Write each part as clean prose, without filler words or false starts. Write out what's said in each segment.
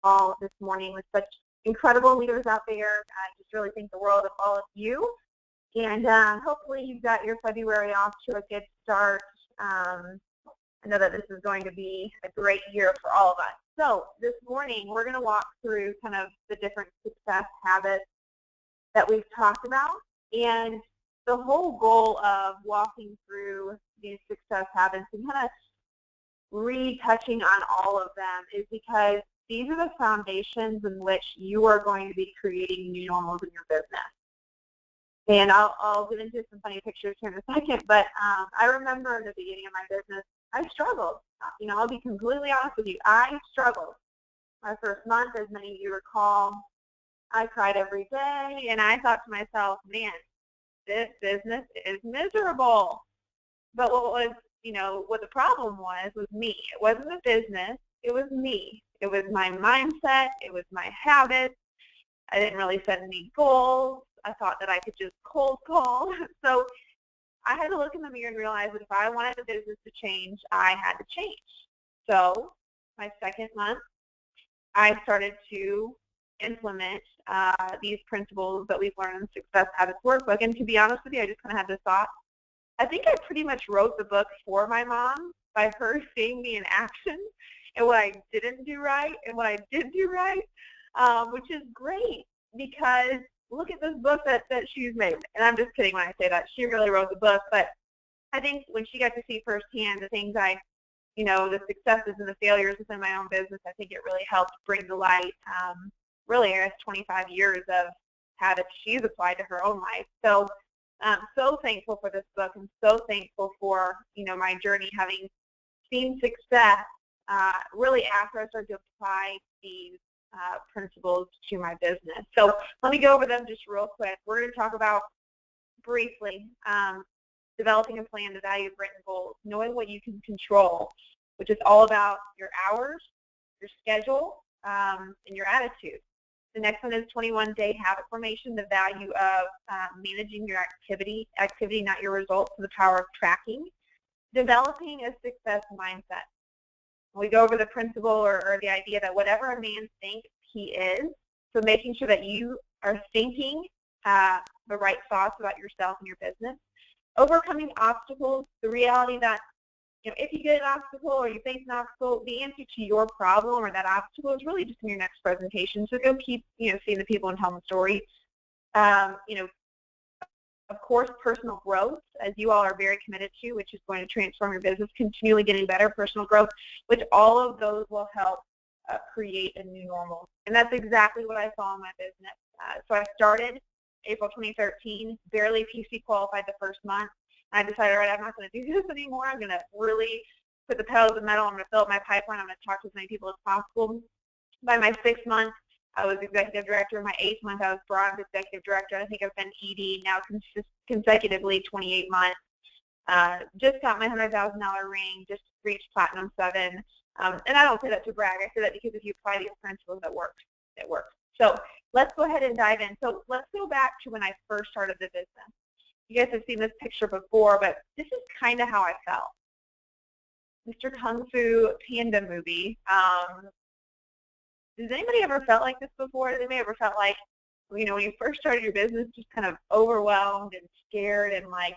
call this morning with such incredible leaders out there. I just really think the world of all of you. And hopefully you've got your February off to a good start. I know that this is going to be a great year for all of us. So this morning we're going to walk through kind of the different success habits that we've talked about. And the whole goal of walking through these success habits and kind of retouching on all of them is because these are the foundations in which you are going to be creating new normals in your business. And I'll get into some funny pictures here in a second, but I remember in the beginning of my business, I struggled. You know, I'll be completely honest with you. I struggled. My first month, as many of you recall, I cried every day, and I thought to myself, man, this business is miserable. But what the problem was me. It wasn't the business. It was me. It was my mindset. It was my habits. I didn't really set any goals. I thought that I could just cold call. So I had to look in the mirror and realize that if I wanted the business to change, I had to change. So my second month, I started to implement these principles that we've learned in Success Habits Workbook. And to be honest with you, I just kind of had this thought. I think I pretty much wrote the book for my mom by her seeing me in action and what I didn't do right and what I did do right, which is great because look at this book that she's made. And I'm just kidding when I say that. She really wrote the book. But I think when she got to see firsthand the things the successes and the failures within my own business, I think it really helped bring to light really, I guess, 25 years of habits she's applied to her own life. So I'm so thankful for this book and so thankful for, my journey having seen success really after I started to apply these principles to my business. So let me go over them just real quick. We're going to talk about briefly developing a plan to value written goals, knowing what you can control, which is all about your hours, your schedule, and your attitude. The next one is 21-day habit formation, the value of managing your activity, not your results, the power of tracking. Developing a success mindset. We go over the principle or the idea that whatever a man thinks he is, so making sure that you are thinking the right thoughts about yourself and your business. Overcoming obstacles, the reality that if you get an obstacle or you face an obstacle, the answer to your problem or that obstacle is really just in your next presentation. So go keep seeing the people and telling the story. Of course, personal growth, as you all are very committed to, which is going to transform your business, continually getting better, personal growth, which all of those will help create a new normal. And that's exactly what I saw in my business. So I started April 2013, barely PC qualified the first month. I decided, all right, I'm not going to do this anymore. I'm going to really put the pedal to the metal. I'm going to fill up my pipeline. I'm going to talk to as many people as possible. By my 6th month, I was executive director. In my 8th month, I was bronze executive director. I think I've been ED now consecutively 28 months. Just got my $100,000 ring, just reached Platinum 7. And I don't say that to brag. I say that because if you apply these principles, it works. It works. So let's go ahead and dive in. So let's go back to when I first started the business. You guys have seen this picture before, but this is kind of how I felt. Mr. Kung Fu Panda movie. Has anybody ever felt like this before? Has anybody ever felt like, when you first started your business, just kind of overwhelmed and scared and like,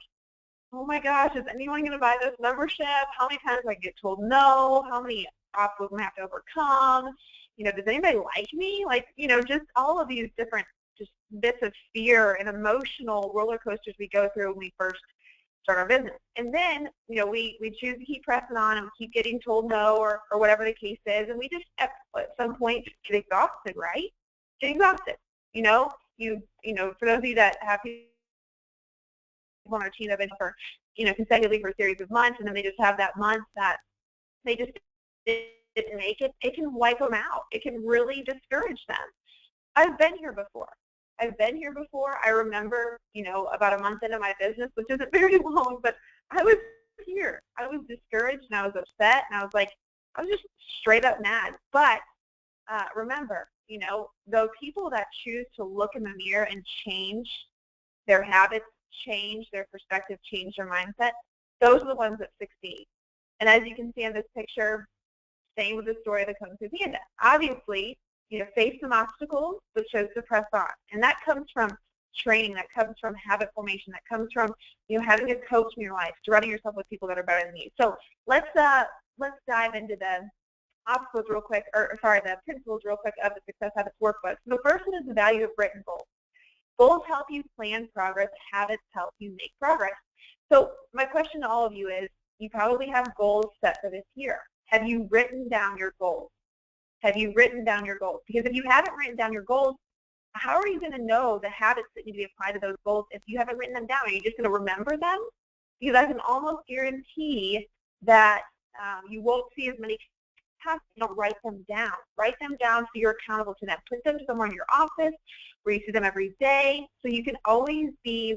oh my gosh, is anyone going to buy this membership? How many times do I get told no? How many obstacles am I have to overcome? Does anybody like me? Like, just all of these different just bits of fear and emotional roller coasters we go through when we first start our business. And then, we choose to keep pressing on and keep getting told no or whatever the case is. And we just, at some point, get exhausted, right? Get exhausted. For those of you that have people on our team that have been for, consecutively for a series of months, and then they just have that month that they just didn't make it, it can wipe them out. It can really discourage them. I've been here before. I remember, about a month into my business, which isn't very long, but I was here. I was discouraged, and I was upset, and I was just straight up mad. But remember, the people that choose to look in the mirror and change their habits, change their perspective, change their mindset, those are the ones that succeed. And as you can see in this picture, same with the story of the Kung Fu Panda. Obviously, face some obstacles, but chose to press on. And that comes from training, that comes from habit formation, that comes from having a coach in your life, surrounding yourself with people that are better than you. So let's dive into the obstacles real quick, the principles real quick of the Success Habits Workbook. So the first one is the value of written goals. Goals help you plan progress. Habits help you make progress. So my question to all of you is, you probably have goals set for this year. Have you written down your goals? Have you written down your goals? Because if you haven't written down your goals, how are you going to know the habits that need to be applied to those goals if you haven't written them down? Are you just going to remember them? Because I can almost guarantee that you won't see as many tasks if you don't write them down. Write them down so you're accountable to them. Put them somewhere in your office where you see them every day, so you can always be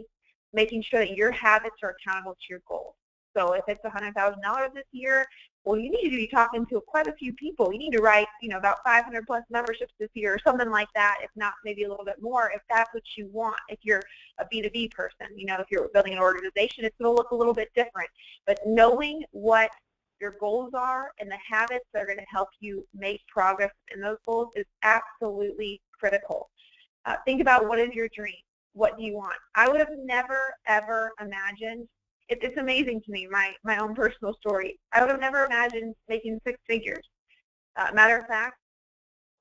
making sure that your habits are accountable to your goals. So if it's $100,000 this year, well, you need to be talking to quite a few people. You need to write, about 500 plus memberships this year or something like that, if not maybe a little bit more, if that's what you want. If you're a B2B person, if you're building an organization, it's going to look a little bit different. But knowing what your goals are and the habits that are going to help you make progress in those goals is absolutely critical. Think about, what is your dream? What do you want? I would have never, ever imagined. It's amazing to me, my own personal story. I would have never imagined making 6 figures. Matter of fact,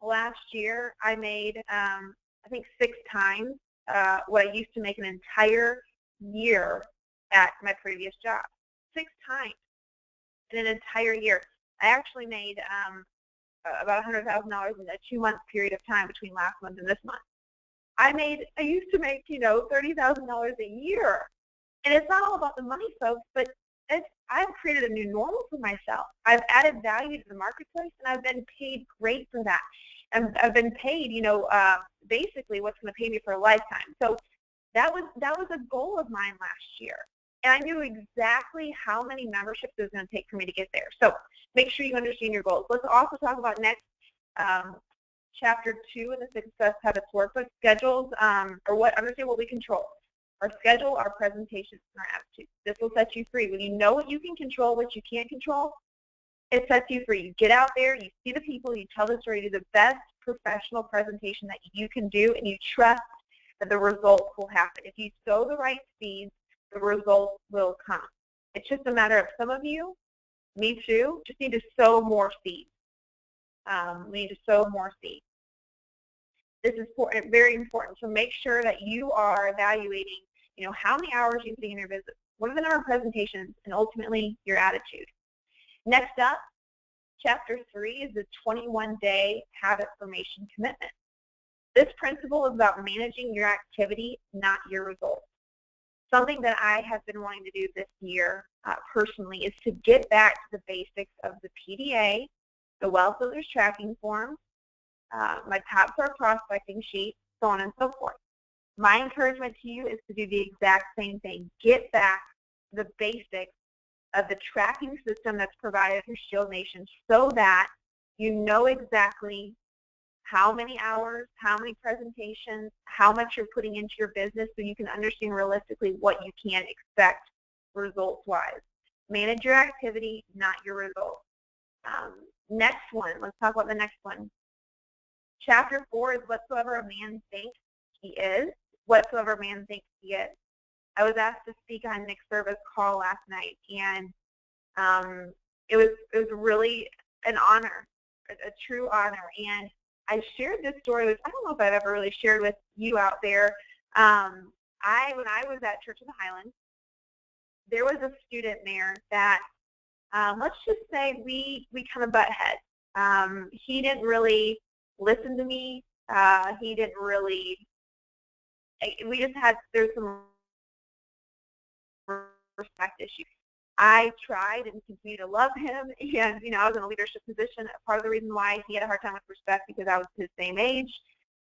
last year I made, I think 6 times what I used to make an entire year at my previous job. 6 times in an entire year. I actually made about $100,000 in a 2-month period of time between last month and this month. I used to make, $30,000 a year. And it's not all about the money, folks, but I've created a new normal for myself. I've added value to the marketplace, and I've been paid great for that. And I've been paid, basically what's going to pay me for a lifetime. So that was a goal of mine last year. And I knew exactly how many memberships it was going to take for me to get there. So make sure you understand your goals. Let's also talk about next Chapter 2 in the Success Habits Workbook, schedules, understand what we control. Our schedule, our presentations, and our attitude. This will set you free. When you know what you can control, what you can't control, it sets you free. You get out there, you see the people, you tell the story, you do the best professional presentation that you can do, and you trust that the results will happen. If you sow the right seeds, the results will come. It's just a matter of, some of you, me too, just need to sow more seeds. We need to sow more seeds. This is very important. So make sure that you are evaluating, how many hours you're putting in your business, what are the number of presentations, and ultimately your attitude. Next up, Chapter 3 is the 21-day habit formation commitment. This principle is about managing your activity, not your results. Something that I have been wanting to do this year personally is to get back to the basics of the PDA, the Wealth Builders Tracking Form, my top star prospecting sheet, so on and so forth. My encouragement to you is to do the exact same thing. Get back to the basics of the tracking system that's provided through ShieldNation, so that you know exactly how many hours, how many presentations, how much you're putting into your business, so you can understand realistically what you can expect results-wise. Manage your activity, not your results. Next one, let's talk about the next one. Chapter 4 is whatsoever a man thinks he is, whatsoever a man thinks he is. I was asked to speak on Nick's service call last night, and it was really an honor, a true honor. And I shared this story with, I don't know if I've ever really shared with you out there. When I was at Church of the Highlands, there was a student there that, let's just say we kind of butt heads. He didn't really listen to me. He didn't really, there's some respect issues. I tried and continue to love him, and I was in a leadership position. Part of the reason why he had a hard time with respect, because I was his same age.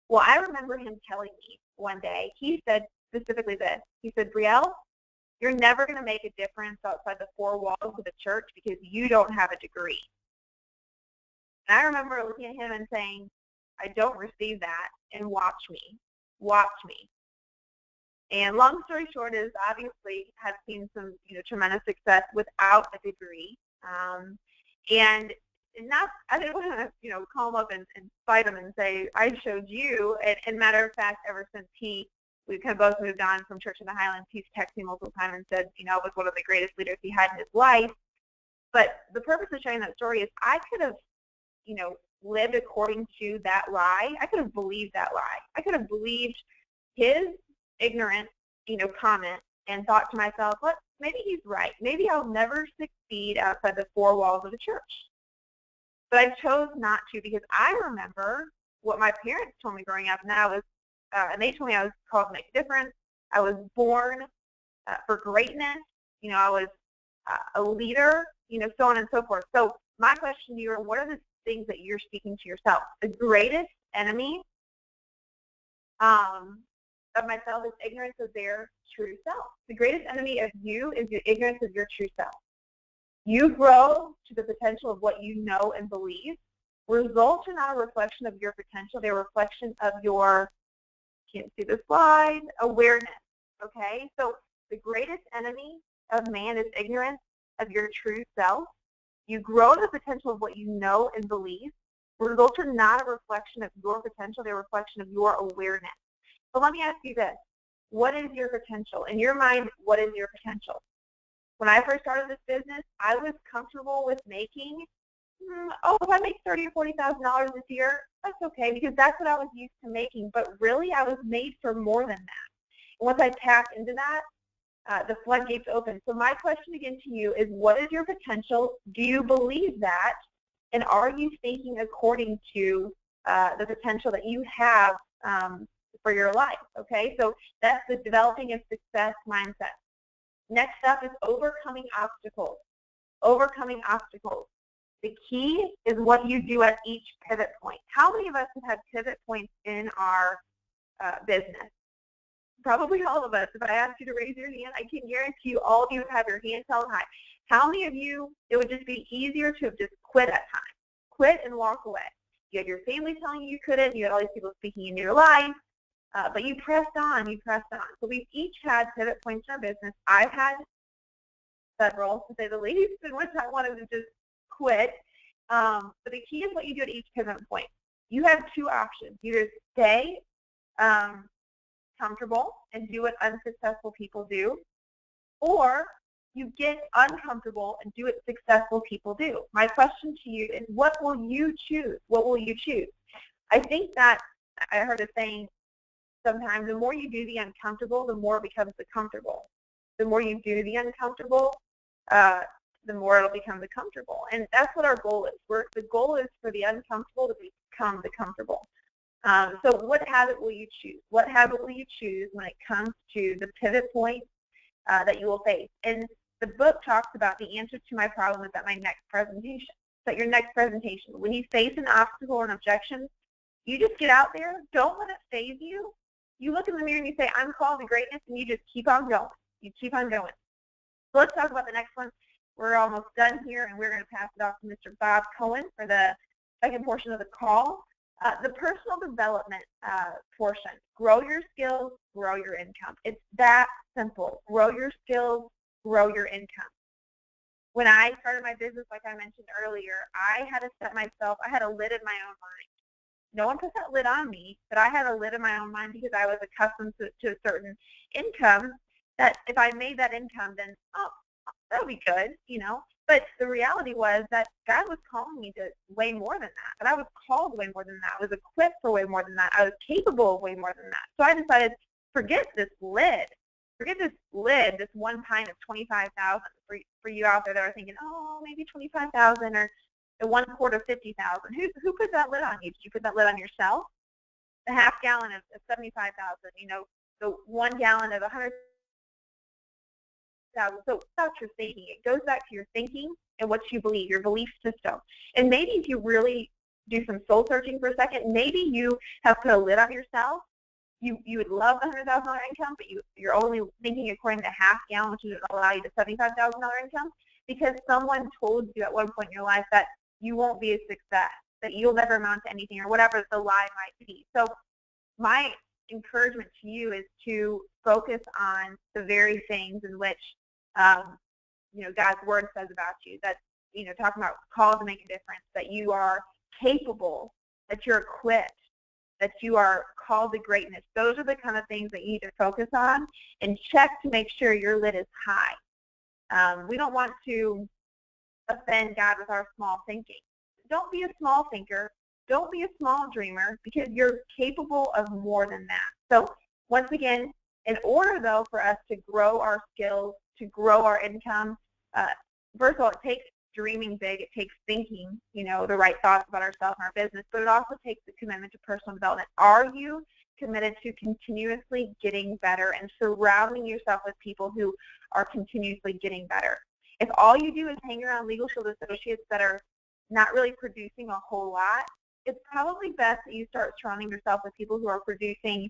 Well, I remember him telling me one day, he said specifically this. He said, Brielle, you're never going to make a difference outside the 4 walls of the church because you don't have a degree. And I remember looking at him and saying, I don't receive that, and watch me. Watch me. And long story short is, obviously, have seen some tremendous success without a degree. And not, I didn't want to, call him up and fight him and say, I showed you. And matter of fact, ever since we kind of both moved on from Church in the Highlands, he's texted me multiple times and said, it was one of the greatest leaders he had in his life. But the purpose of sharing that story is I could have, lived according to that lie. I could have believed that lie. I could have believed his ignorant, comment and thought to myself, what, maybe he's right. Maybe I'll never succeed outside the four walls of a church. But I chose not to, because I remember what my parents told me growing up, and they told me I was called to make a difference. I was born for greatness. I was a leader, so on and so forth. So my question to you are, what are the things that you're speaking to yourself? The greatest enemy of myself is ignorance of their true self. The greatest enemy of you is the ignorance of your true self. You grow to the potential of what you know and believe. Results are not a reflection of your potential. They're a reflection of your, can't see the slide, awareness, okay? So the greatest enemy of man is ignorance of your true self. You grow to the potential of what you know and believe. Results are not a reflection of your potential. They're a reflection of your awareness. So let me ask you this. What is your potential? In your mind, what is your potential? When I first started this business, I was comfortable with making, if I make $30,000 or $40,000 this year, that's okay, because that's what I was used to making. But really, I was made for more than that. And once I tapped into that, the floodgates open. So my question again to you is, what is your potential? Do you believe that? And are you thinking according to the potential that you have for your life? Okay, so that's the developing a success mindset. Next up is overcoming obstacles. Overcoming obstacles. The key is what you do at each pivot point. How many of us have had pivot points in our business? Probably all of us. If I asked you to raise your hand, I can guarantee you all of you would have your hands held high. How many of you, it would just be easier to have just quit at times? Quit and walk away. You had your family telling you couldn't. You had all these people speaking in your life. But you pressed on. You pressed on. So we've each had pivot points in our business. I've had several, to say the least, in which I wanted to just quit. But the key is what you do at each pivot point. You have two options. Either stay comfortable and do what unsuccessful people do, or you get uncomfortable and do what successful people do. My question to you is, what will you choose? What will you choose? I think that I heard a saying sometimes, the more you do the uncomfortable, the more it becomes the comfortable. The more you do the uncomfortable, the more it'll become the comfortable. And that's what our goal is. The goal is for the uncomfortable to become the comfortable. So what habit will you choose? What habit will you choose when it comes to the pivot points that you will face? And the book talks about the answer to my problem is at my next presentation. So at your next presentation, when you face an obstacle or an objection, you just get out there. Don't let it faze you. You look in the mirror and you say, I'm called to greatness, and you just keep on going. You keep on going. So let's talk about the next one. We're almost done here, and we're going to pass it off to Mr. Bob Cohen for the second portion of the call. The personal development portion. Grow your skills, grow your income. It's that simple. Grow your skills, grow your income. When I started my business, like I mentioned earlier, I had to set myself, I had a lid in my own mind. No one put that lid on me, but I had a lid in my own mind because I was accustomed to a certain income, that if I made that income, then, oh, that'll be good, But the reality was that God was calling me to way more than that. But I was called way more than that. I was equipped for way more than that. I was capable of way more than that. So I decided, forget this lid. Forget this lid, this one pint of $25,000 for you out there that are thinking, oh, maybe $25,000 or the 1 quart of $50,000. Who put that lid on you? Did you put that lid on yourself? The half gallon of $75,000, the 1 gallon of $100,000. So it's about your thinking. It goes back to your thinking and what you believe, your belief system. And maybe if you really do some soul searching for a second, maybe you have put a lid on yourself. You would love the $100,000 income, but you're only thinking according to half gallon, which would allow you the $75,000 income, because someone told you at one point in your life that you won't be a success, that you'll never amount to anything, or whatever the lie might be. So my encouragement to you is to focus on the very things in which God's word says about you, that talking about called to make a difference, that you are capable, that you're equipped, that you are called to greatness. Those are the kind of things that you need to focus on and check to make sure your lid is high. We don't want to offend God with our small thinking. Don't be a small thinker. Don't be a small dreamer, because you're capable of more than that. So once again, in order, though, for us to grow our skills, to grow our income, first of all, it takes dreaming big. It takes thinking, the right thoughts about ourselves and our business, but it also takes the commitment to personal development. Are you committed to continuously getting better and surrounding yourself with people who are continuously getting better? If all you do is hang around Legal Shield associates that are not really producing a whole lot, it's probably best that you start surrounding yourself with people who are producing,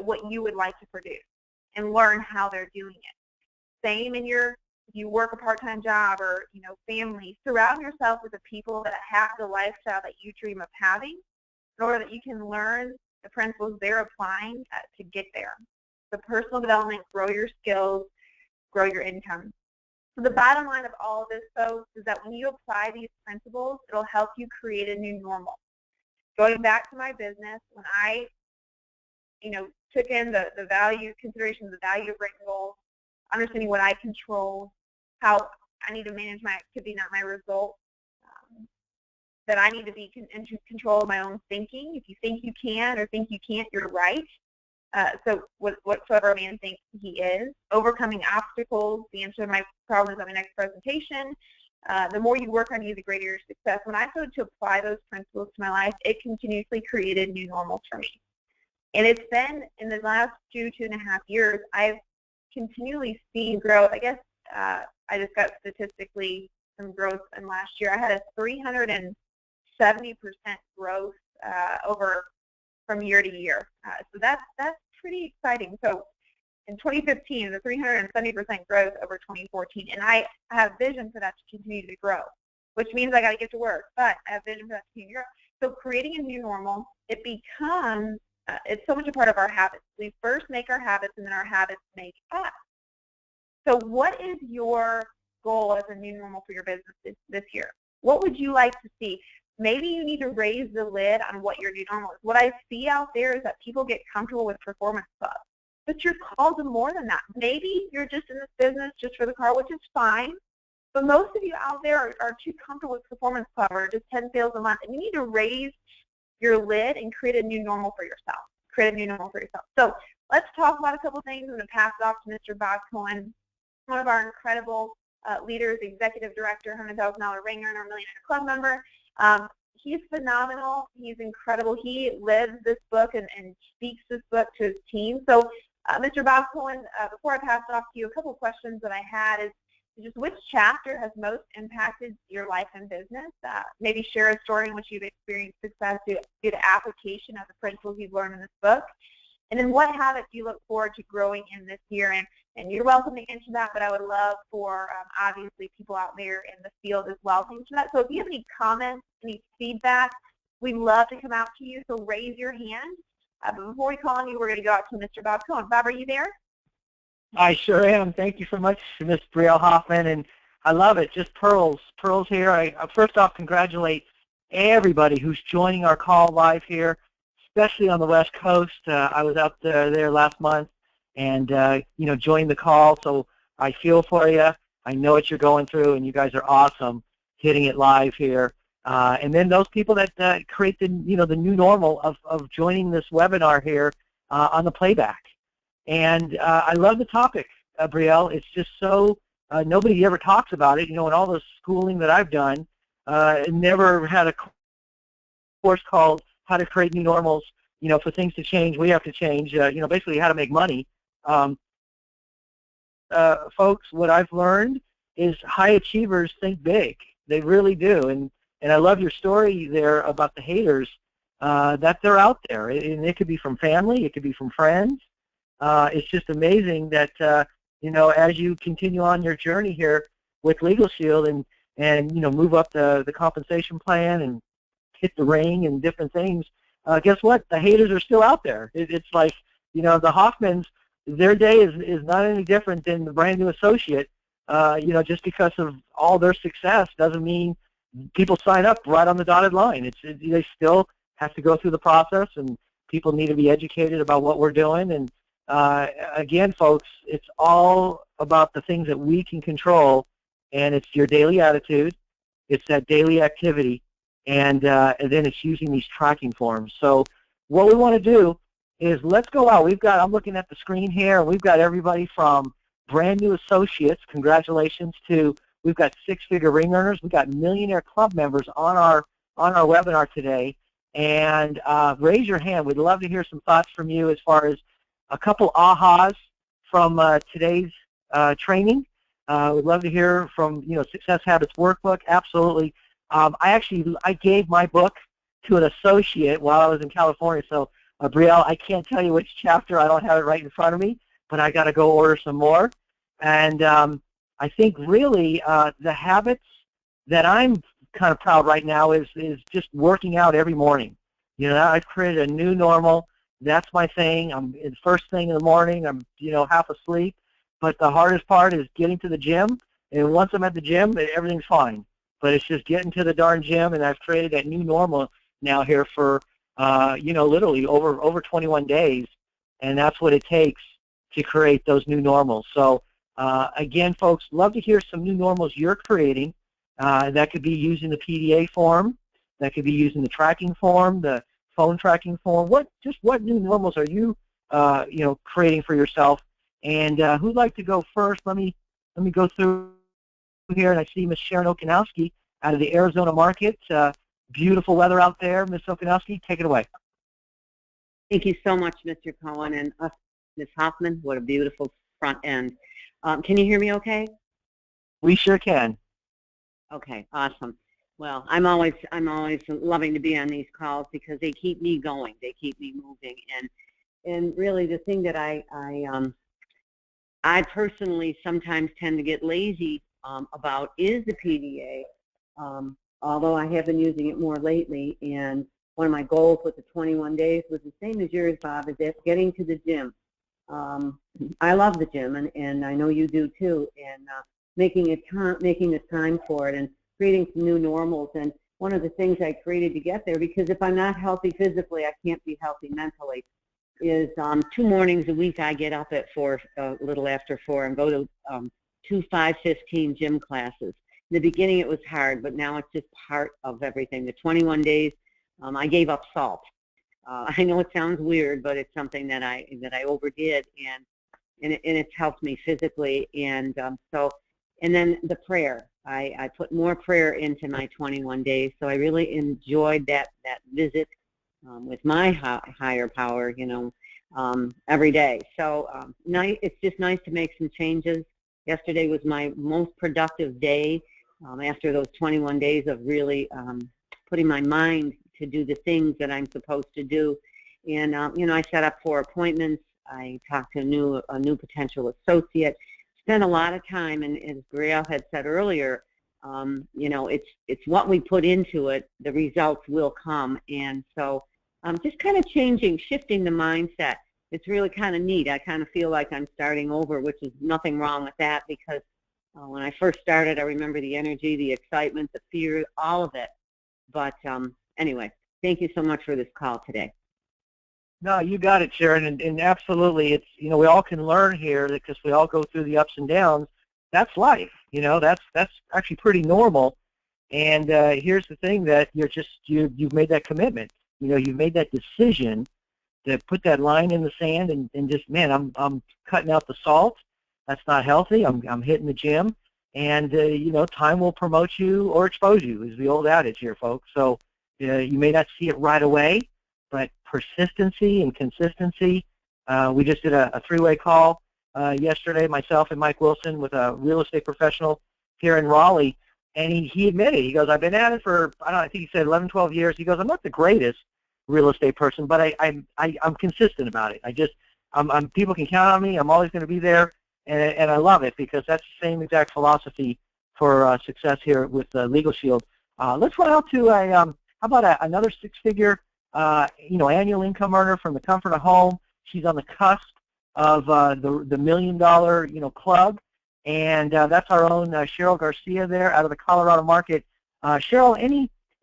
what you would like to produce, and learn how they're doing it. Same in if you work a part-time job or, family, surround yourself with the people that have the lifestyle that you dream of having, in order that you can learn the principles they're applying to get there. So personal development, grow your skills, grow your income. So the bottom line of all of this, folks, is that when you apply these principles, it'll help you create a new normal. Going back to my business, when I, took in the value, consideration of the value of written goals, understanding what I control, how I need to manage my activity, not my results, that I need to be in control of my own thinking. If you think you can or think you can't, you're right. So whatsoever a man thinks he is. Overcoming obstacles, the answer to my problems on my next presentation. The more you work on you, the greater your success. When I started to apply those principles to my life, it continuously created new normals for me. And it's been, in the last 2.5 years, I've continually seen growth. I guess I just got statistically some growth in last year. I had a 370% growth from year to year. So that's pretty exciting. So in 2015, the 370% growth over 2014, and I have vision for that to continue to grow, which means I got to get to work, but I have vision for that to continue to grow. So creating a new normal, it becomes, it's so much a part of our habits. We first make our habits, and then our habits make us. So what is your goal as a new normal for your business this year? What would you like to see? Maybe you need to raise the lid on what your new normal is. What I see out there is that people get comfortable with performance clubs, but you're called to more than that. Maybe you're just in this business just for the car, which is fine, but most of you out there are too comfortable with performance club or just 10 sales a month, and you need to raise your lid and create a new normal for yourself. Create a new normal for yourself. So let's talk about a couple things. I'm going to pass it off to Mr. Bob Cohen, one of our incredible leaders, executive director, $100,000 ring earner, millionaire club member. He's phenomenal. He's incredible. He lives this book and speaks this book to his team. So, Mr. Bob Cohen, before I pass it off to you, a couple of questions that I had is just which chapter has most impacted your life and business? Maybe share a story in which you've experienced success due to application of the principles you've learned in this book. And then what habits do you look forward to growing in this year? And you're welcome to answer that, but I would love for, obviously, people out there in the field as well to answer that. So if you have any comments, any feedback, we'd love to come out to you, so raise your hand. But before we call on you, we're going to go out to Mr. Bob Cohen. Bob, are you there? I sure am. Thank you so much, Ms. Brielle Hoffman, and I love it. Just pearls here. I first off congratulate everybody who's joining our call live here, especially on the West Coast. I was out there last month and, joined the call, so I feel for you. I know what you're going through, and you guys are awesome hitting it live here. And then those people that create the new normal of joining this webinar here on the playback. And I love the topic, Brielle. It's just so, nobody ever talks about it. In all the schooling that I've done, never had a course called How to Create New Normals. For things to change, we have to change, basically how to make money. Folks, what I've learned is high achievers think big. They really do. And I love your story there about the haters, that they're out there. And it could be from family. It could be from friends. It's just amazing that, as you continue on your journey here with Legal Shield and move up the compensation plan and hit the ring and different things, guess what? The haters are still out there. It's like, the Hoffmans, their day is not any different than the brand new associate just because of all their success doesn't mean people sign up right on the dotted line. They still have to go through the process, and people need to be educated about what we're doing. And again, folks, it's all about the things that we can control, and it's your daily attitude, it's that daily activity, and then it's using these tracking forms. So what we want to do is let's go out. I'm looking at the screen here, and we've got everybody from brand new associates, congratulations, to we've got six-figure ring earners. We've got Millionaire Club members on our webinar today. And raise your hand. We'd love to hear some thoughts from you as far as a couple ahas from today's training. We'd love to hear from Success Habits Workbook. Absolutely. I gave my book to an associate while I was in California. So Brielle, I can't tell you which chapter. I don't have it right in front of me, but I got to go order some more. And I think really the habits that I'm kind of proud right now is just working out every morning. I've created a new normal. That's my thing. It's first thing in the morning. I'm half asleep, but the hardest part is getting to the gym. And once I'm at the gym, everything's fine. But it's just getting to the darn gym, and I've created that new normal now here for literally over 21 days, and that's what it takes to create those new normals. So again, folks, love to hear some new normals you're creating. That could be using the PDA form. That could be using the tracking form, the phone tracking form. What new normals are you, creating for yourself? And who'd like to go first? Let me go through here, and I see Miss Sharon Okanowski out of the Arizona market. Beautiful weather out there. Miss Okanowski, take it away. Thank you so much, Mr. Cohen, and Ms. Hoffman. What a beautiful front end. Can you hear me okay? We sure can. Okay, awesome. Well, I'm always loving to be on these calls because they keep me going. They keep me moving. And really the thing that I personally sometimes tend to get lazy about is the PDA, although I have been using it more lately. And one of my goals with the 21 days was the same as yours, Bob, is getting to the gym. I love the gym, and I know you do too, and making the time for it and creating some new normals. And one of the things I created to get there, because if I'm not healthy physically, I can't be healthy mentally, is 2 mornings a week I get up at 4, a little after 4, and go to 2 5:15 gym classes. In the beginning it was hard, but now it's just part of everything. The 21 days, I gave up salt. I know it sounds weird, but it's something that I overdid, and it's helped me physically. And and then the prayer. I put more prayer into my 21 days, so I really enjoyed that visit with my higher power, every day. So it's just nice to make some changes. Yesterday was my most productive day after those 21 days of really putting my mind to do the things that I'm supposed to do. And I set up 4 appointments. I talked to a new potential associate. Spent a lot of time, and as Brielle had said earlier, it's what we put into it. The results will come. And so just kind of shifting the mindset. It's really kind of neat. I kind of feel like I'm starting over, which is nothing wrong with that, because when I first started, I remember the energy, the excitement, the fear, all of it. But anyway, thank you so much for this call today. No, you got it, Sharon, and absolutely, it's we all can learn here because we all go through the ups and downs. That's life, that's actually pretty normal. And here's the thing, that you've made that commitment. You've made that decision to put that line in the sand and just, man, I'm cutting out the salt. That's not healthy. I'm hitting the gym, and time will promote you or expose you, is the old adage here, folks. So you may not see it right away, but persistency and consistency. We just did a 3-way call yesterday, myself and Mike Wilson, with a real estate professional here in Raleigh, and he admitted, he goes, I've been at it for, I think he said 11, 12 years. He goes, I'm not the greatest real estate person, but I'm consistent about it. People can count on me. I'm always going to be there, and I love it, because that's the same exact philosophy for success here with Legal Shield. Let's run out to how about another 6-figure annual income earner from the comfort of home. She's on the cusp of the $1 million club, and that's our own Cheryl Garcia there out of the Colorado market. Cheryl,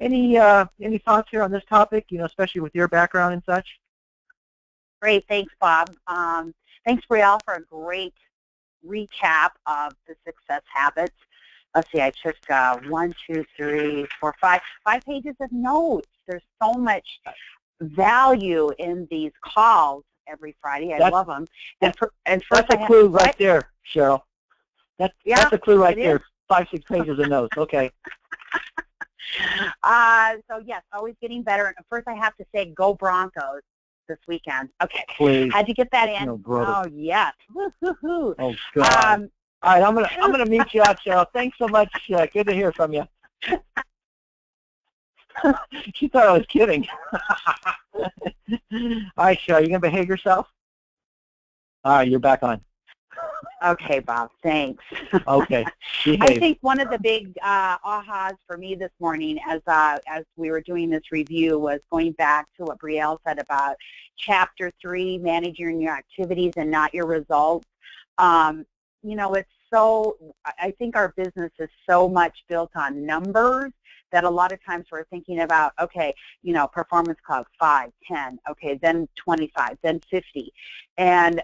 any thoughts here on this topic, especially with your background and such? Great. Thanks, Bob. Thanks, Brielle, for a great recap of the success habits. Let's see, I took 1, 2, 3, 4, 5 pages of notes. There's so much value in these calls every Friday. I love them. And that's a clue right there, Cheryl. That's a clue right there. 5, 6 pages of notes. Okay. So yes, always getting better. And first, I have to say, go Broncos this weekend. Okay. Please. How'd you get that in? No, brother. Oh yes. Woo-hoo-hoo. Oh God. All right, I'm gonna meet you out, Cheryl. Thanks so much. Good to hear from you. She thought I was kidding. All right, Cheryl, you gonna behave yourself? All right, you're back on. Okay, Bob. Thanks. Okay. Behave. I think one of the big ahas for me this morning, as we were doing this review, was going back to what Brielle said about Chapter 3, managing your activities and not your results. It's so. I think our business is so much built on numbers that a lot of times we're thinking about, okay, performance cloud 5, 10, okay, then 25, then 50. And,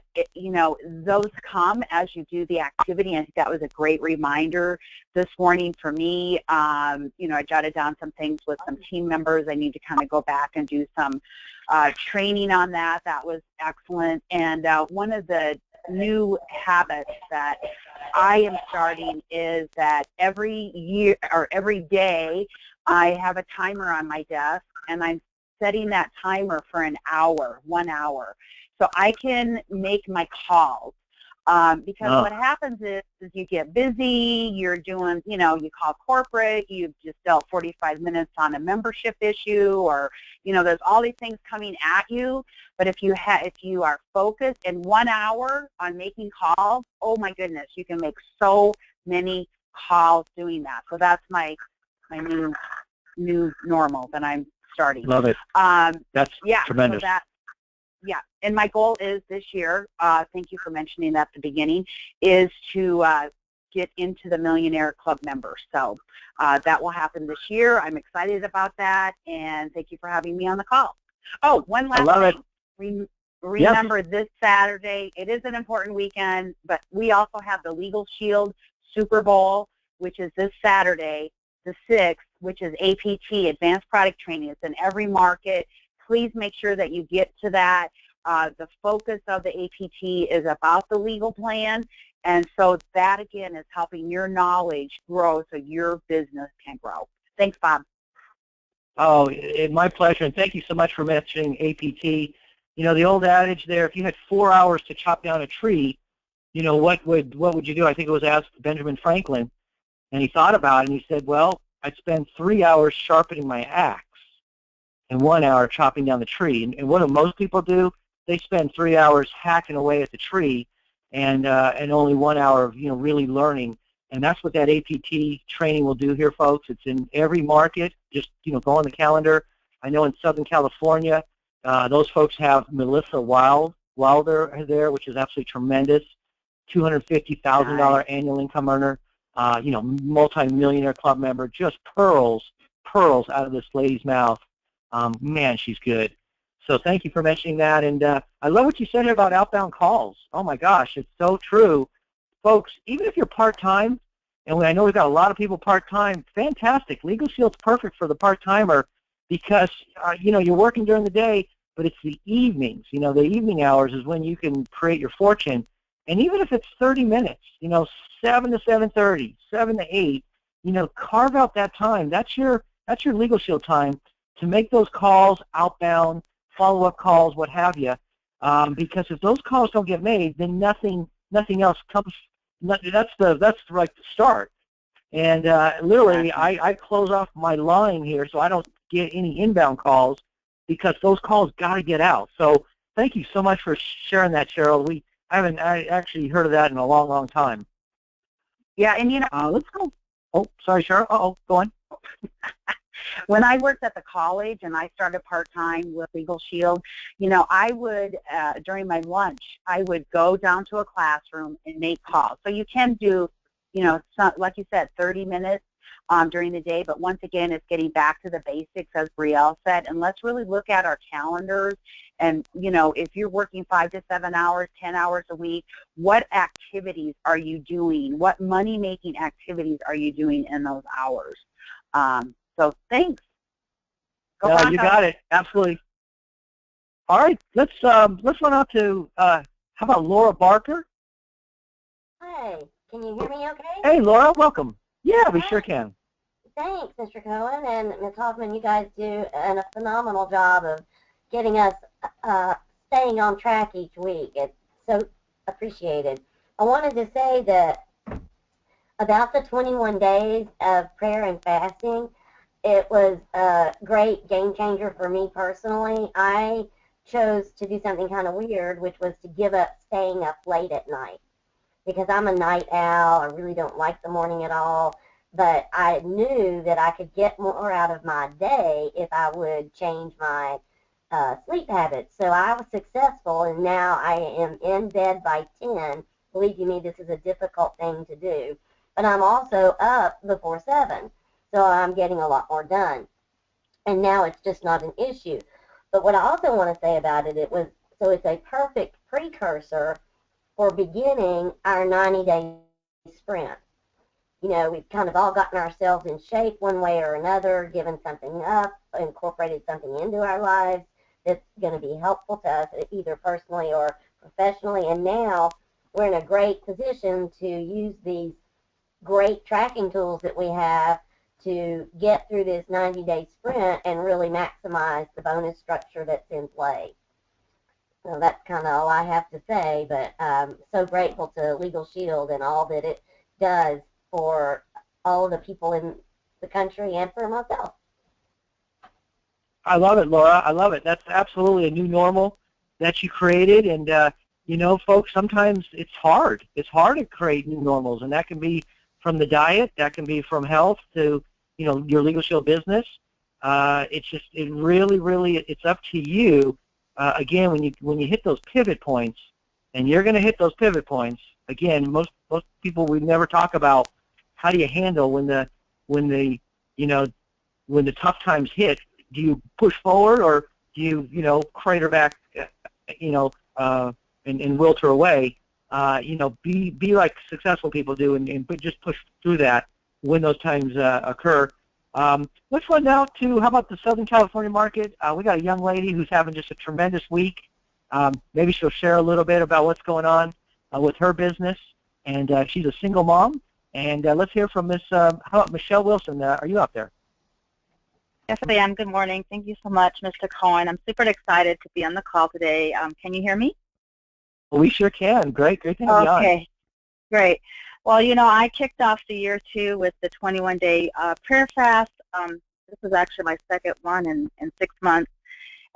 those come as you do the activity. I think that was a great reminder this morning for me. I jotted down some things with some team members. I need to kind of go back and do some training on that. That was excellent. And one of the new habits that I am starting is that every year or every day I have a timer on my desk, and I'm setting that timer for an hour, 1 hour, so I can make my calls. Because what happens is you get busy, you're doing, you call corporate, you've just dealt 45 minutes on a membership issue, or, there's all these things coming at you. But if you are focused in 1 hour on making calls, oh my goodness, you can make so many calls doing that. So that's my new normal that I'm starting. Love it. That's tremendous. So and my goal is this year, thank you for mentioning that at the beginning, is to get into the Millionaire Club members. So that will happen this year. I'm excited about that, and thank you for having me on the call. Oh, one last thing. Remember this Saturday, it is an important weekend, but we also have the Legal Shield Super Bowl, which is this Saturday, the 6th, which is APT, Advanced Product Training. It's in every market. Please make sure that you get to that. The focus of the APT is about the legal plan, and so that, again, is helping your knowledge grow so your business can grow. Thanks, Bob. Oh, my pleasure, and thank you so much for mentioning APT. The old adage there, if you had 4 hours to chop down a tree, what would you do? I think it was asked Benjamin Franklin, and he thought about it, and he said, well, I'd spend 3 hours sharpening my axe and 1 hour chopping down the tree. And what do most people do? They spend 3 hours hacking away at the tree, and only 1 hour of really learning. And that's what that APT training will do here, folks. It's in every market. Just go on the calendar. I know in Southern California, those folks have Melissa Wilder there, which is absolutely tremendous. $250,000 annual income earner. Multi-millionaire club member. Just pearls out of this lady's mouth. Man, she's good. So thank you for mentioning that. And I love what you said here about outbound calls. Oh, my gosh, it's so true. Folks, even if you're part-time, and I know we've got a lot of people part-time, fantastic. Legal Shield's perfect for the part-timer because, you're working during the day, but it's the evenings. The evening hours is when you can create your fortune. And even if it's 30 minutes, 7 to 7:30, 7 to 8, carve out that time. That's your Legal Shield time to make those calls outbound, follow-up calls, what have you. Because if those calls don't get made, then nothing else comes. That's the start. And literally, I close off my line here so I don't get any inbound calls because those calls got to get out. So thank you so much for sharing that, Cheryl. I haven't actually heard of that in a long, long time. Yeah, and let's go. Oh, sorry, Cheryl. Go on. When I worked at the college and I started part-time with Legal Shield, you know, I would, during my lunch, I would go down to a classroom and make calls. So you can do, you know, some, like you said, 30 minutes during the day, but once again, it's getting back to the basics, as Brielle said, and let's really look at our calendars. And, you know, if you're working 5 to 7 hours, 10 hours a week, what activities are you doing? What money-making activities are you doing in those hours? So thanks. No, you got it. Absolutely. All right, let's run out to how about Laura Barker? Hi, can you hear me okay? Hey, Laura, welcome. Yeah, we sure can. Thanks, Mr. Cohen and Ms. Hoffman. You guys do a phenomenal job of getting us staying on track each week. It's so appreciated. I wanted to say that about the 21 days of prayer and fasting, it was a great game changer for me personally. I chose to do something kind of weird, which was to give up staying up late at night, because I'm a night owl. I really don't like the morning at all. But I knew that I could get more out of my day if I would change my sleep habits. So I was successful, and now I am in bed by 10. Believe you me, this is a difficult thing to do. But I'm also up before 7, so I'm getting a lot more done. And now it's just not an issue. But what I also want to say about it, it's a perfect precursor for beginning our 90-day sprint. You know, we've kind of all gotten ourselves in shape one way or another, given something up, incorporated something into our lives that's going to be helpful to us either personally or professionally. And now we're in a great position to use these great tracking tools that we have to get through this 90-day sprint and really maximize the bonus structure that's in play. So that's kind of all I have to say, but I'm so grateful to Legal Shield and all that it does for all of the people in the country and for myself. I love it, Laura. I love it. That's absolutely a new normal that you created. And, you know, folks, sometimes it's hard. It's hard to create new normals, and that can be from the diet. That can be from health to, you know, your Legal Shield business. It really, it's up to you. Again, when you hit those pivot points, and you're going to hit those pivot points, again, most people would never talk about how do you handle when the tough times hit. Do you push forward, or do you crater back, and wilter away? Be like successful people do, and just push through that when those times occur. Let's run now to, how about the Southern California market? We got a young lady who's having just a tremendous week. Maybe she'll share a little bit about what's going on with her business. And she's a single mom. And let's hear from how about Michelle Wilson? Are you out there? Yes, I am. Good morning. Thank you so much, Mr. Cohen. I'm super excited to be on the call today. Can you hear me? Well, we sure can. Great to have you on. Okay, great. Well, you know, I kicked off the year 2 with the 21-day prayer fast. This was actually my second one in 6 months.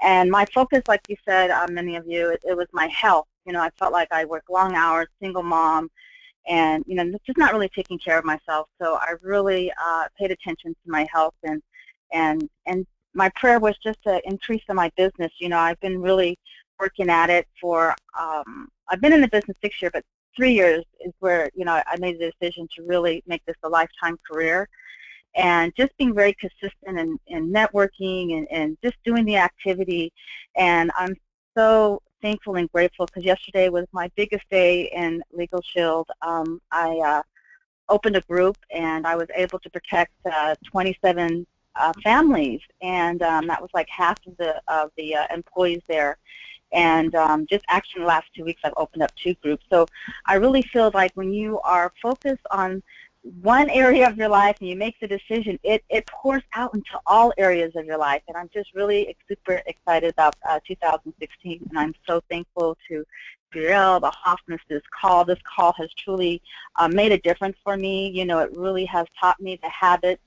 And my focus, like you said, many of you, it was my health. You know, I felt like I worked long hours, single mom, and, you know, just not really taking care of myself. So I really paid attention to my health, and my prayer was just to increase in my business. You know, I've been really working at it for, I've been in the business 6 years, but 3 years is where, you know, I made the decision to really make this a lifetime career. And just being very consistent in networking and just doing the activity. And I'm so thankful and grateful because yesterday was my biggest day in Legal Shield. I opened a group, and I was able to protect 27 families, and that was like half of the employees there. And just actually in the last 2 weeks, I've opened up 2 groups. So I really feel like when you are focused on one area of your life and you make the decision, it pours out into all areas of your life. And I'm just really super excited about 2016. And I'm so thankful to Brielle, the Hoffman, this call. This call has truly made a difference for me. You know, it really has taught me the habits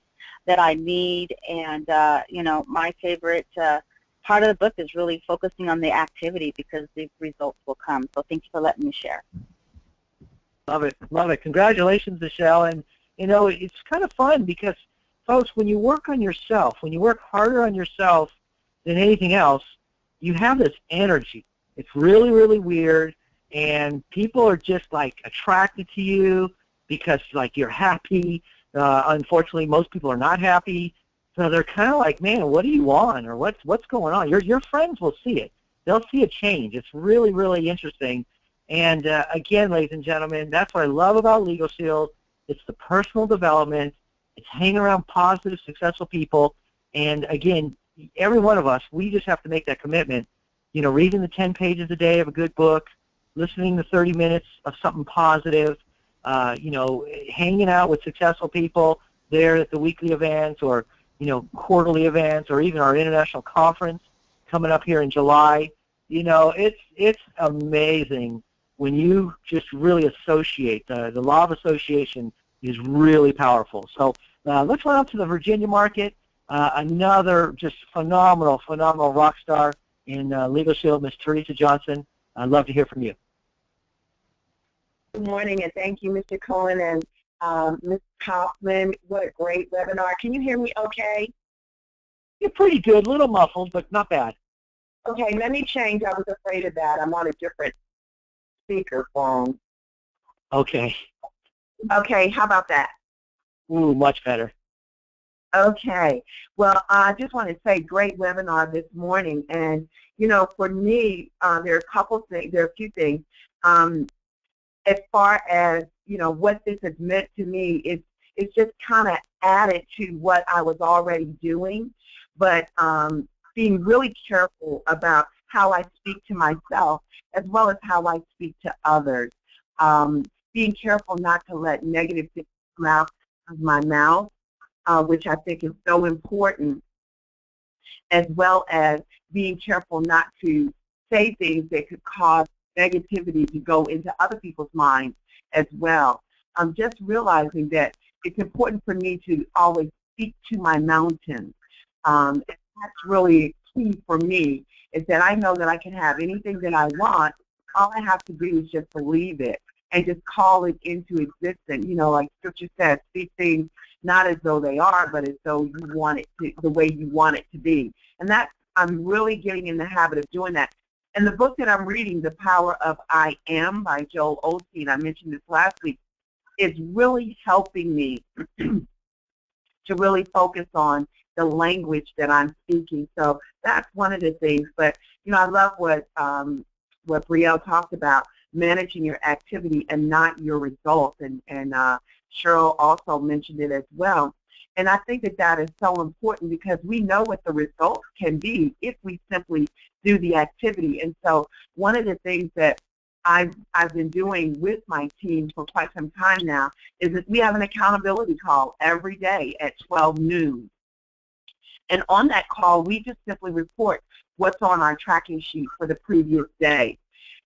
that I need. And, you know, my favorite part of the book is really focusing on the activity because the results will come. So thank you for letting me share. Love it. Love it. Congratulations, Michelle. And, you know, it's kind of fun because folks, when you work on yourself, when you work harder on yourself than anything else, you have this energy. It's really, really weird, and people are just like attracted to you because like you're happy. Unfortunately, most people are not happy, so they're kind of like, man, what do you want, or what's going on? Your friends will see it. They'll see a change. It's really, really interesting. And again, ladies and gentlemen, that's what I love about Legal Shield. It's the personal development. It's hanging around positive, successful people. And again, every one of us, we just have to make that commitment. You know, reading the 10 pages a day of a good book, listening to 30 minutes of something positive, you know, hanging out with successful people there at the weekly events or, you know, quarterly events or even our international conference coming up here in July. You know, it's amazing when you just really associate. The law of association is really powerful. So let's run up to the Virginia market. Another just phenomenal rock star in Legal Shield, Ms. Teresa Johnson. I'd love to hear from you. Good morning, and thank you, Mr. Cohen and Ms. Hoffman. What a great webinar. Can you hear me okay? You're pretty good, a little muffled, but not bad. Okay, let me change. I was afraid of that. I'm on a different speaker phone. Okay. Okay, how about that? Ooh, much better. Okay. Well, I just want to say great webinar this morning. And, you know, for me, there are a couple things, there are a few things. As far as, you know, what this has meant to me, it's just kind of added to what I was already doing. But being really careful about how I speak to myself as well as how I speak to others. Being careful not to let negative things come out of my mouth, which I think is so important, as well as being careful not to say things that could cause negativity to go into other people's minds as well. I'm just realizing that it's important for me to always speak to my mountain. And that's really key for me, is that I know that I can have anything that I want. All I have to do is just believe it and just call it into existence. You know, like Scripture says, speak things not as though they are, but as though you want it to, the way you want it to be. And that's, I'm really getting in the habit of doing that. And the book that I'm reading, The Power of I Am by Joel Osteen, I mentioned this last week, is really helping me to really focus on the language that I'm speaking. So that's one of the things. But, you know, I love what Brielle talked about, managing your activity and not your results. And Cheryl also mentioned it as well. And I think that that is so important because we know what the results can be if we simply do the activity. And so one of the things that I've been doing with my team for quite some time now is that we have an accountability call every day at 12 noon. And on that call, we just simply report what's on our tracking sheet for the previous day.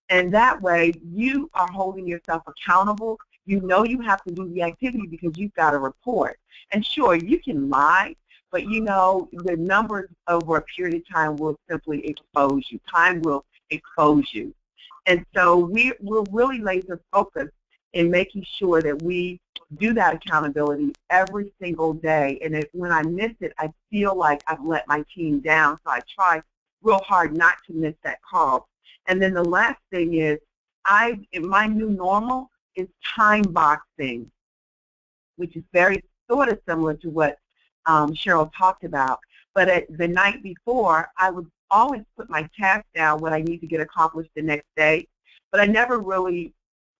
And that way, you are holding yourself accountable. You know you have to do the activity because you've got a report. And sure, you can lie, but you know the numbers over a period of time will simply expose you. Time will expose you. And so we're really laser focused in making sure that we do that accountability every single day. And when I miss it, I feel like I've let my team down. So I try real hard not to miss that call. And then the last thing is, my new normal is time boxing, which is very sort of similar to what Cheryl talked about. But at the night before, I would always put my task down, what I need to get accomplished the next day, but I never really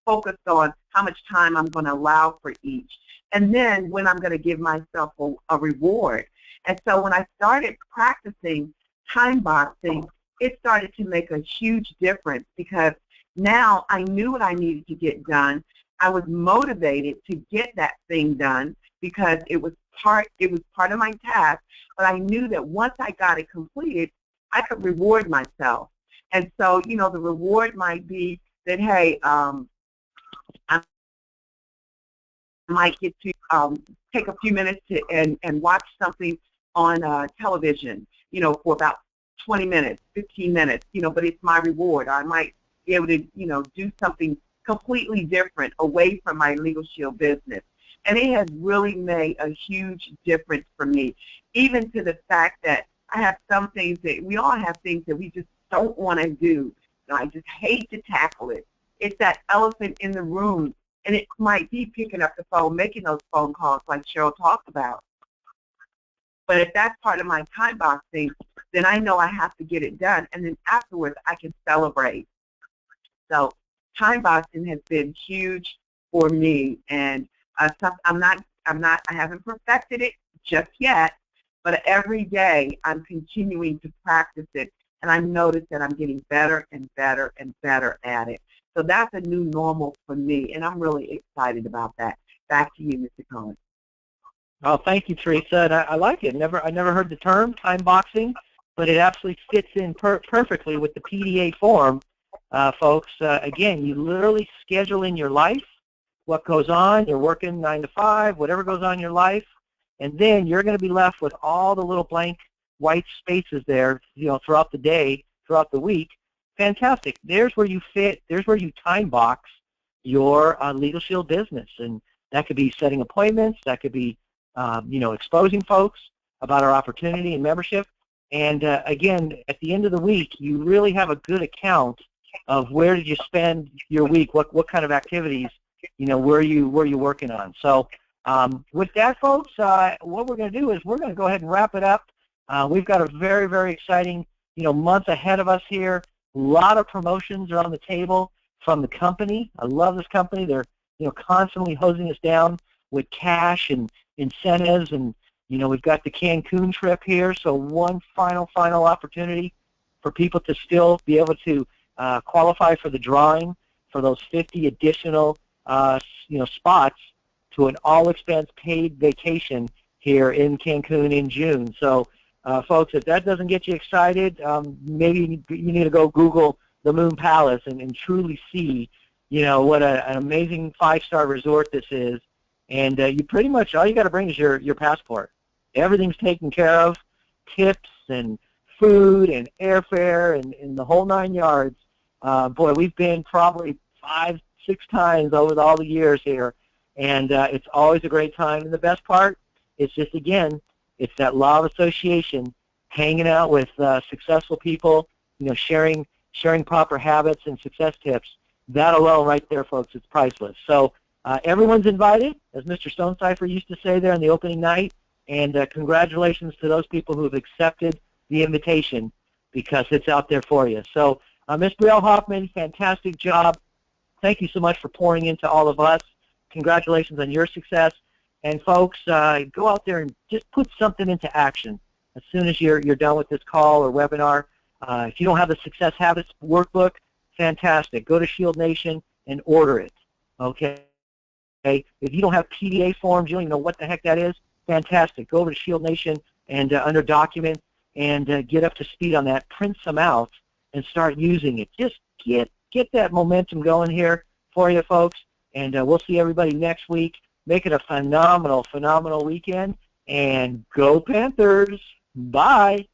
focused on how much time I'm going to allow for each, and then when I'm going to give myself a reward. And so when I started practicing time boxing, it started to make a huge difference because now I knew what I needed to get done. I was motivated to get that thing done because it was part of my task, but I knew that once I got it completed, I could reward myself. And so, you know, the reward might be that, hey, I might get to take a few minutes and watch something on television, you know, for about 20 minutes, 15 minutes, you know, but it's my reward. I might be able to, you know, do something completely different away from my Legal Shield business. And it has really made a huge difference for me, even to the fact that I have some things that we all have things that we just don't want to do. I just hate to tackle it. It's that elephant in the room, and it might be picking up the phone, making those phone calls like Cheryl talked about. But if that's part of my time boxing, then I know I have to get it done, and then afterwards I can celebrate. So time boxing has been huge for me, and I haven't perfected it just yet, but every day I'm continuing to practice it, and I notice that I'm getting better and better and better at it. So that's a new normal for me, and I'm really excited about that. Back to you, Mr. Cohen. Oh, thank you, Teresa. And I like it. I never heard the term time boxing, but it absolutely fits in perfectly with the PDA form, folks. Again, you literally schedule in your life what goes on. You're working 9 to 5, whatever goes on in your life, and then you're going to be left with all the little blank white spaces there, throughout the day, throughout the week. Fantastic. There's where you fit. There's where you time box your Legal Shield business, and that could be setting appointments. That could be exposing folks about our opportunity and membership. And again, at the end of the week, you really have a good account of where did you spend your week, what kind of activities, where you working on. So with that, folks, what we're going to do is we're going to go ahead and wrap it up. We've got a very, very exciting, month ahead of us here. A lot of promotions are on the table from the company. I love this company. They're, constantly hosing us down with cash and incentives, and we've got the Cancun trip here, so one final opportunity for people to still be able to qualify for the drawing for those 50 additional spots to an all-expense paid vacation here in Cancun in June. So folks, if that doesn't get you excited, maybe you need to go Google the Moon Palace and truly see what an amazing 5-star resort this is. And you pretty much, all you got to bring is your passport. Everything's taken care of, tips and food and airfare and the whole 9 yards. Boy, we've been probably 5-6 times over all the years here, and it's always a great time. And the best part is just, again, it's that law of association, hanging out with successful people, sharing proper habits and success tips. That alone right there, folks, it's priceless. So everyone's invited, as Mr. Stonecipher used to say there on the opening night, and congratulations to those people who have accepted the invitation, because it's out there for you. So Ms. Brielle Hoffman, fantastic job. Thank you so much for pouring into all of us. Congratulations on your success. And folks, go out there and just put something into action as soon as you're done with this call or webinar. If you don't have the Success Habits workbook, fantastic. Go to ShieldNation and order it, okay? If you don't have PDA forms, you don't even know what the heck that is, fantastic. Go over to ShieldNation and under Documents and get up to speed on that. Print some out and start using it. Just get that momentum going here for you, folks, and we'll see everybody next week. Make it a phenomenal weekend, and go Panthers. Bye.